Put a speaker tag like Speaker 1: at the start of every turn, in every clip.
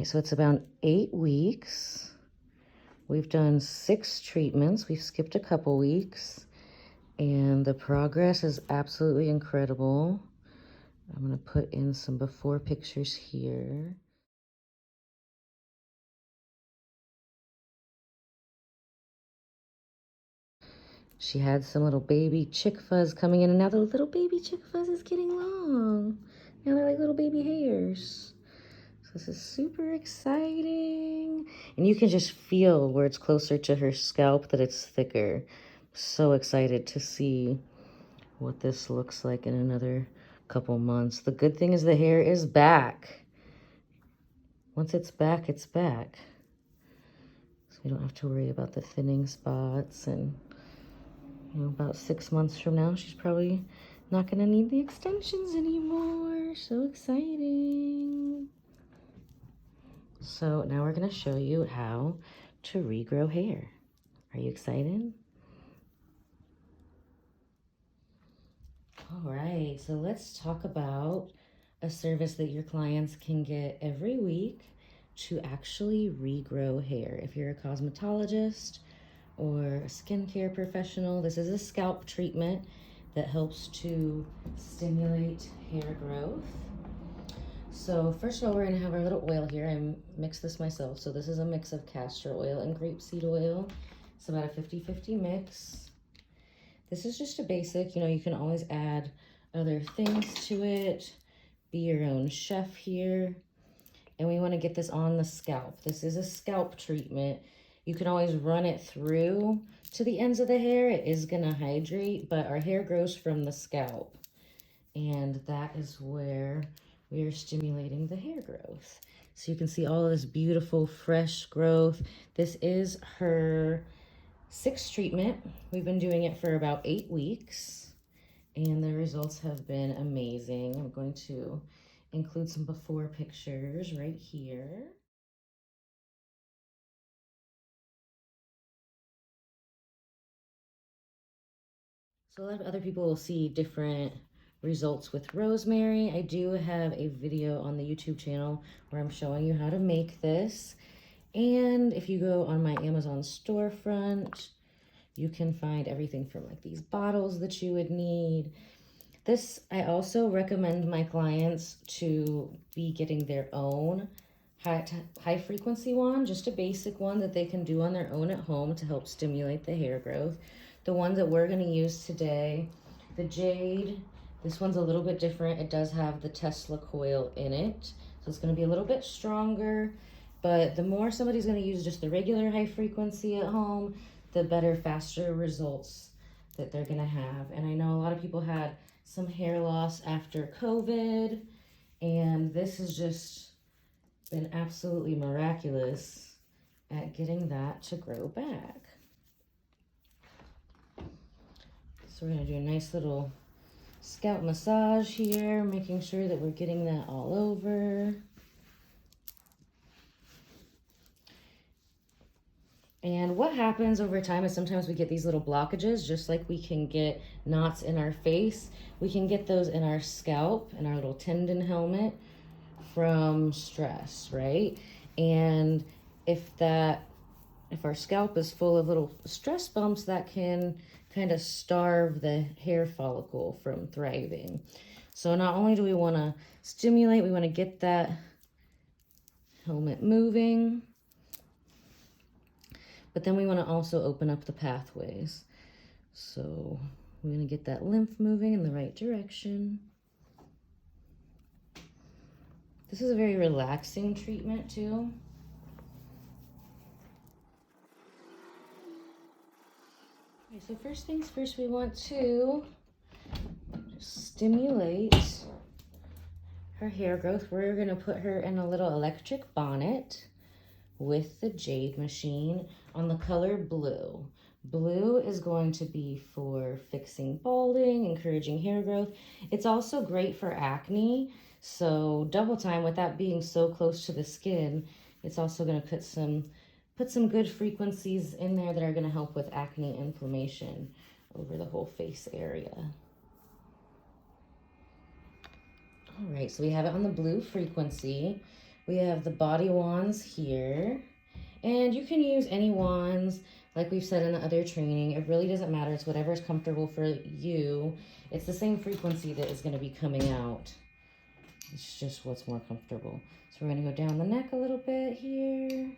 Speaker 1: so it's about 8 weeks. We've done 6 treatments. We've skipped a couple weeks, and the progress is absolutely incredible. I'm gonna put in some before pictures here. She had some little baby chick fuzz coming in, and now the little baby chick fuzz is getting long. Now they're like little baby hairs. So this is super exciting. And you can just feel where it's closer to her scalp that it's thicker. So excited to see what this looks like in another couple months. The good thing is the hair is back. Once it's back, it's back. So we don't have to worry about the thinning spots. And you know, about 6 months from now, she's probably not gonna need the extensions anymore. So exciting. So now we're gonna show you how to regrow hair. Are you excited? All right, so let's talk about a service that your clients can get every week to actually regrow hair. If you're a cosmetologist or a skincare professional, this is a scalp treatment that helps to stimulate hair growth. So first of all, we're gonna have our little oil here. I mixed this myself. So this is a mix of castor oil and grapeseed oil. It's about a 50-50 mix. This is just a basic, you know, you can always add other things to it. Be your own chef here. And we wanna get this on the scalp. This is a scalp treatment. You can always run it through to the ends of the hair. It is gonna hydrate, but our hair grows from the scalp. And that is where we are stimulating the hair growth. So you can see all of this beautiful, fresh growth. This is her 6th treatment. We've been doing it for about 8 weeks, and the results have been amazing. I'm going to include some before pictures right here. So a lot of other people will see different results with rosemary. I do have a video on the YouTube channel where I'm showing you how to make this. And if you go on my Amazon storefront, you can find everything from like these bottles that you would need. This, I also recommend my clients to be getting their own high frequency one, just a basic one that they can do on their own at home to help stimulate the hair growth. The one that we're gonna use today, the Jade, this one's a little bit different. It does have the Tesla coil in it, so it's gonna be a little bit stronger, but the more somebody's gonna use just the regular high frequency at home, the better, faster results that they're gonna have. And I know a lot of people had some hair loss after COVID, and this has just been absolutely miraculous at getting that to grow back. So we're gonna do a nice little scalp massage here, making sure that we're getting that all over. And what happens over time is sometimes we get these little blockages, just like we can get knots in our face. We can get those in our scalp, in our little tendon helmet from stress, right? And if our scalp is full of little stress bumps, that can kind of starve the hair follicle from thriving. So not only do we want to stimulate, we want to get that helmet moving, but then we want to also open up the pathways. So we're going to get that lymph moving in the right direction. This is a very relaxing treatment too. Okay, so first things first, we want to stimulate her hair growth. We're going to put her in a little electric bonnet with the Jade machine on the color blue. Blue is going to be for fixing balding, encouraging hair growth. It's also great for acne. So double time, with that being so close to the skin, it's also going to put some good frequencies in there that are going to help with acne inflammation over the whole face area. All right, so we have it on the blue frequency. We have the body wands here. And you can use any wands, like we've said in the other training. It really doesn't matter. It's whatever's comfortable for you. It's the same frequency that is going to be coming out. It's just what's more comfortable. So we're going to go down the neck a little bit here.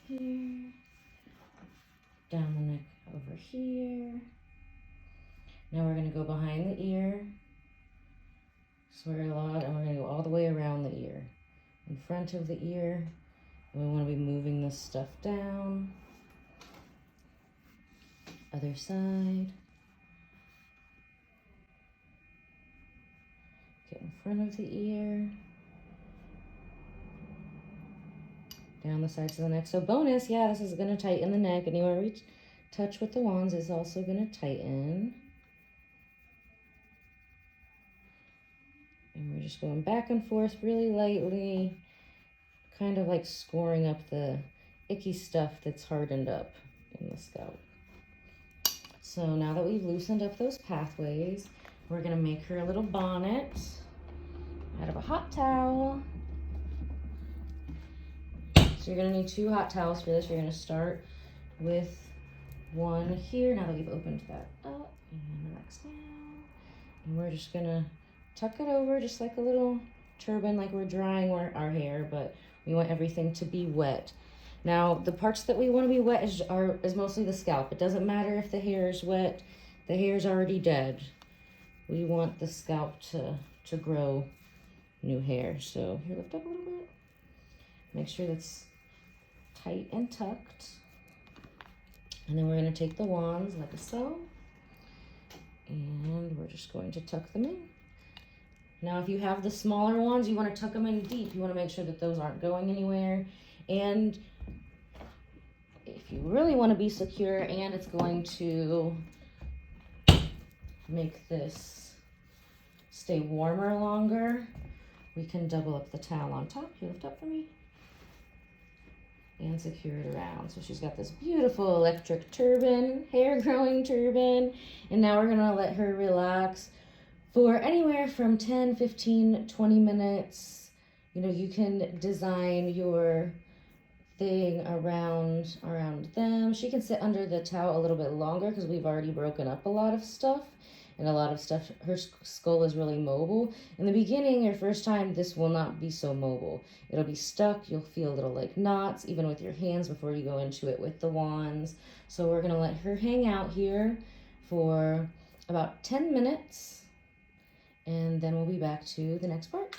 Speaker 1: Here. Down the neck over here. Now we're going to go behind the ear. Swirl a lot, and we're going to go all the way around the ear. In front of the ear. And we want to be moving this stuff down. Other side. Get in front of the ear. Down the sides of the neck. So bonus, yeah, this is going to tighten the neck. Anywhere we touch with the wands is also going to tighten. And we're just going back and forth really lightly, kind of like scoring up the icky stuff that's hardened up in the scalp. So now that we've loosened up those pathways, we're going to make her a little bonnet out of a hot towel. So you're going to need 2 hot towels for this. You're going to start with one here. Now that we've opened that up, and relax down. And we're just going to tuck it over just like a little turban, like we're drying our hair, but we want everything to be wet. Now, the parts that we want to be wet is mostly the scalp. It doesn't matter if the hair is wet. The hair is already dead. We want the scalp to grow new hair. So here, lift up a little bit. Make sure that's tight and tucked. And then we're going to take the wands like so. And we're just going to tuck them in. Now, if you have the smaller ones, you want to tuck them in deep. You want to make sure that those aren't going anywhere. And if you really want to be secure and it's going to make this stay warmer longer, we can double up the towel on top. You lift up for me. And secure it around. So she's got this beautiful electric turban, hair growing turban. And now we're going to let her relax for anywhere from 10, 15, 20 minutes. You know, you can design your thing around them. She can sit under the towel a little bit longer because we've already broken up a lot of stuff. And a lot of stuff, her skull is really mobile. In the beginning, your first time, this will not be so mobile. It'll be stuck. You'll feel little like knots, even with your hands before you go into it with the wands. So we're going to let her hang out here for about 10 minutes. And then we'll be back to the next part.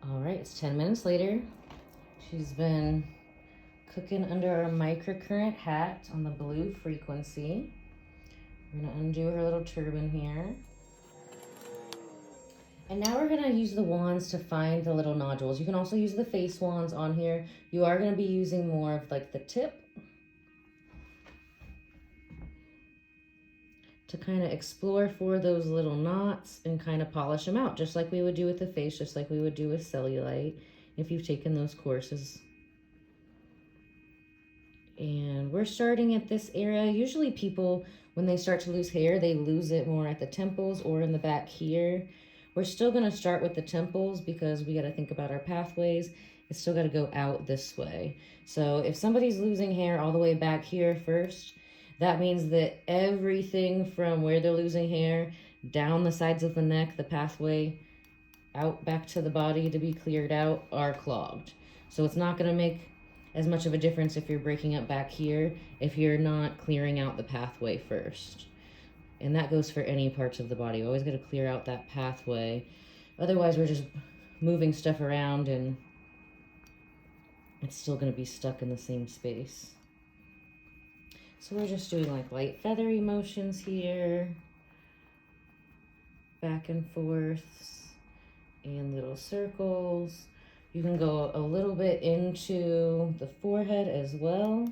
Speaker 1: All right, it's 10 minutes later. She's been cooking under our microcurrent hat on the blue frequency. We're going to undo her little turban here. And now we're going to use the wands to find the little nodules. You can also use the face wands on here. You are going to be using more of like the tip to kind of explore for those little knots and kind of polish them out, just like we would do with the face, just like we would do with cellulite if you've taken those courses. And we're starting at this area. Usually people, when they start to lose hair, they lose it more at the temples or in the back here. We're still going to start with the temples because we got to think about our pathways. It's still got to go out this way. So if somebody's losing hair all the way back here first, that means that everything from where they're losing hair, down the sides of the neck, the pathway out back to the body to be cleared out, are clogged. So it's not going to make as much of a difference if you're breaking up back here if you're not clearing out the pathway first. And that goes for any parts of the body. You always got to clear out that pathway. Otherwise, we're just moving stuff around and it's still going to be stuck in the same space. So we're just doing like light feathery motions here, back and forth, and little circles. You can go a little bit into the forehead as well.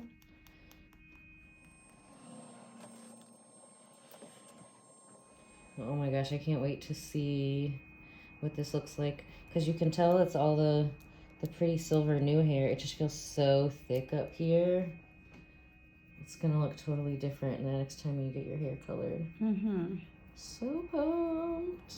Speaker 1: Oh my gosh, I can't wait to see what this looks like, because you can tell it's all the pretty silver new hair. It just feels so thick up here. It's gonna look totally different the next time you get your hair colored. So pumped.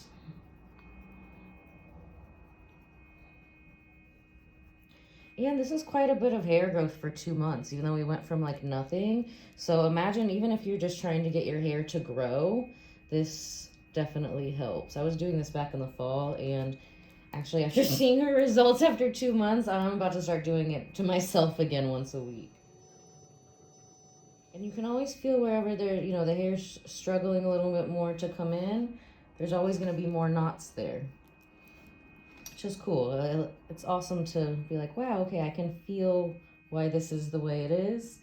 Speaker 1: And this is quite a bit of hair growth for 2 months, even though we went from like nothing. So imagine, even if you're just trying to get your hair to grow, this definitely helps. I was doing this back in the fall, and actually after seeing her results after 2 months, I'm about to start doing it to myself again once a week. And you can always feel wherever there, the hair's struggling a little bit more to come in, there's always going to be more knots there. Which is cool. It's awesome to be like, wow, okay, I can feel why this is the way it is,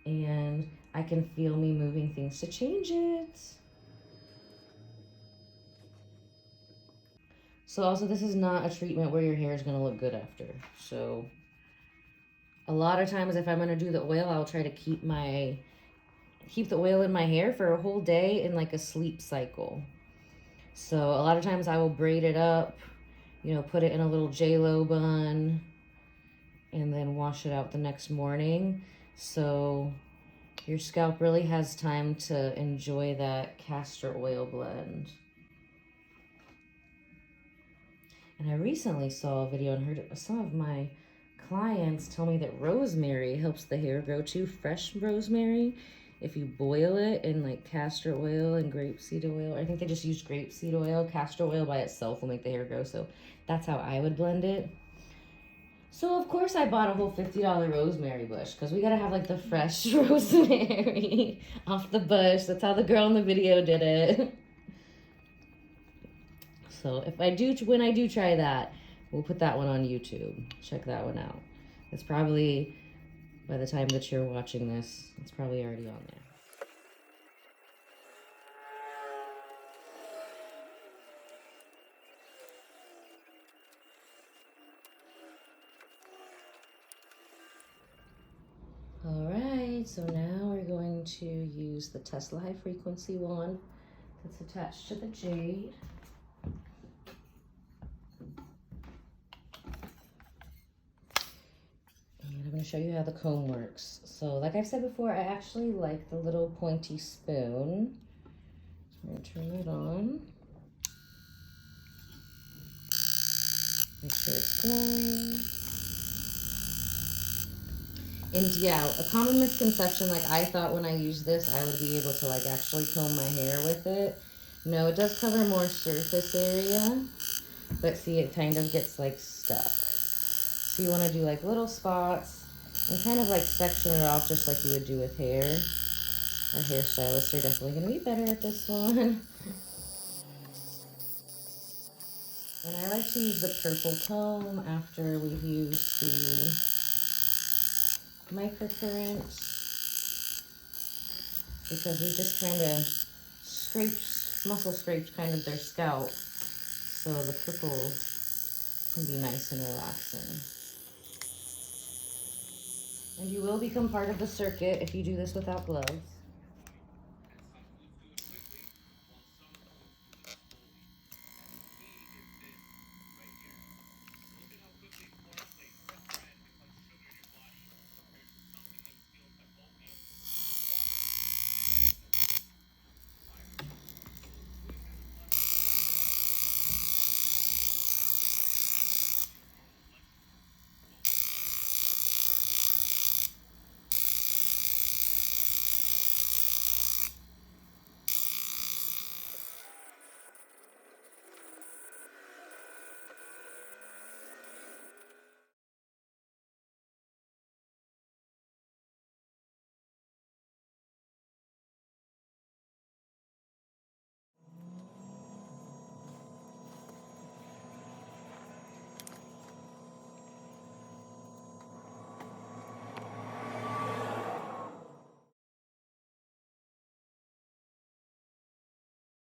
Speaker 1: and I can feel me moving things to change it. So also, this is not a treatment where your hair is going to look good after. So a lot of times if I'm going to do the oil, I'll try to keep the oil in my hair for a whole day in like a sleep cycle. So a lot of times I will braid it up, put it in a little J-Lo bun, and then wash it out the next morning. So your scalp really has time to enjoy that castor oil blend. And I recently saw a video and heard some of my clients tell me that rosemary helps the hair grow too. Fresh rosemary, if you boil it in like castor oil and grapeseed oil. I think they just use grapeseed oil. Castor oil by itself will make the hair grow. So that's how I would blend it. So of course I bought a whole $50 rosemary bush, because we gotta have like the fresh rosemary off the bush. That's how the girl in the video did it. So when I do try that, we'll put that one on YouTube. Check that one out. It's probably, by the time that you're watching this, it's probably already on there. All right, so now we're going to use the Tesla high frequency wand that's attached to the jade. And I'm going to show you how the comb works. So like I've said before, I actually like the little pointy spoon. So I'm going to turn it on. Make sure it's glowing. And yeah, a common misconception, like I thought when I used this, I would be able to like actually comb my hair with it. No, it does cover more surface area, but see, it kind of gets like stuck. So you want to do like little spots and kind of like section it off just like you would do with hair. Our hairstylists are definitely going to be better at this one. And I like to use the purple comb after we've used the Microcurrent, because we just kind of muscle scraped kind of their scalp, so the purple can be nice and relaxing. And you will become part of the circuit if you do this without gloves.